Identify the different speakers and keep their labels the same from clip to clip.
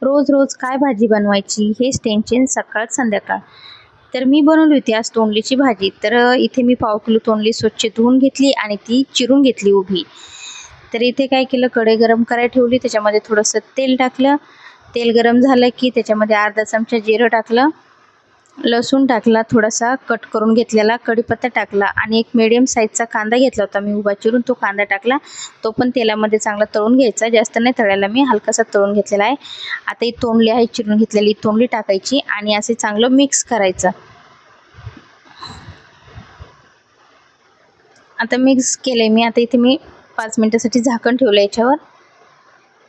Speaker 1: रोज रोज काय भाजी बनवायची हेच टेन्शन सकाळ संध्याकाळ. तर मी बनवली होती आज तोंडलीची भाजी. तर इथे मी पाव किलो तोंडली स्वच्छ धुवून घेतली आणि ती चिरून घेतली उभी. तर इथे काय केलं, कढई गरम करायला ठेवली, त्याच्यामध्ये थोडंसं तेल टाकलं. तेल गरम झालं की त्याच्यामध्ये अर्धा चमचा जिरं टाकलं, लसूण टाकला, थोडासा कट करून घेतलेला कढीपत्ता टाकला आणि एक मीडियम साईजचा कांदा घेतला होता मी उभा चिरून, तो कांदा टाकला. तो पण तेलामध्ये चांगला तळून घ्यायचा, जास्त नाही तळायला, मी हलकासा तळून घेतलेला आहे. आता ही तोंडली आहे चिरून घेतलेली, तोंडली टाकायची आणि असे चांगलं मिक्स करायचं. आता मिक्स केले मी. आता इथे मी 5 मिनिटासाठी झाकण ठेवलं याच्यावर.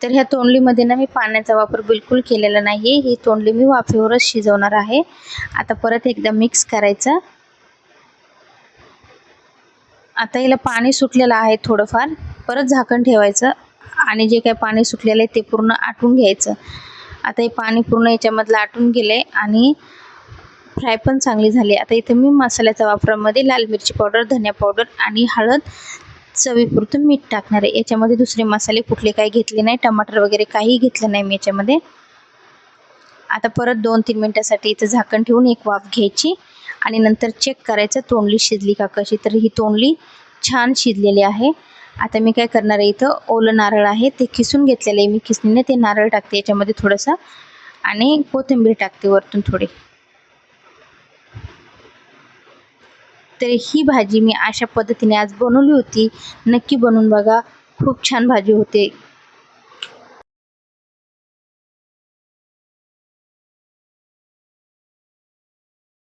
Speaker 1: तर ह्या तोंडलीमध्ये ना मी पाण्याचा वापर बिलकुल केलेला नाही, ही तोंडली मी वाफेवरच शिजवणार आहे. आता परत एकदा मिक्स करायचं. आता हिला पाणी सुटलेलं आहे थोडंफार, परत झाकण ठेवायचं आणि जे काही पाणी सुटलेलं आहे ते पूर्ण आटून घ्यायचं. आता हे पाणी पूर्ण याच्यामधलं आटून गेले आणि फ्राय पण चांगली झाली. आता इथे मी मसाल्याच्या वापरामध्ये लाल मिरची पावडर, धनिया पावडर आणि हळद, चवीपुरतं मीठ टाकणार आहे. याच्यामध्ये दुसरे मसाले कुठले काही घेतले नाही, टमाटर वगैरे काही घेतलं नाही मी याच्यामध्ये. आता परत 2-3 मिनिटासाठी इथं झाकण ठेवून एक वाफ घ्यायची आणि नंतर चेक करायचं तोंडली शिजली का कशी. तर ही तोंडली छान शिजलेली आहे. आता मी काय करणार आहे, इथं ओलं नारळ आहे ते किसून घेतलेलं आहे मी, किसणीने ते नारळ टाकते याच्यामध्ये थोडंसं आणि कोथिंबीर टाकते वरतून थोडी. तर ही भाजी मी अशा पद्धतीने आज बनवली होती. नक्की बनवून बघा, खूप छान भाजी होते.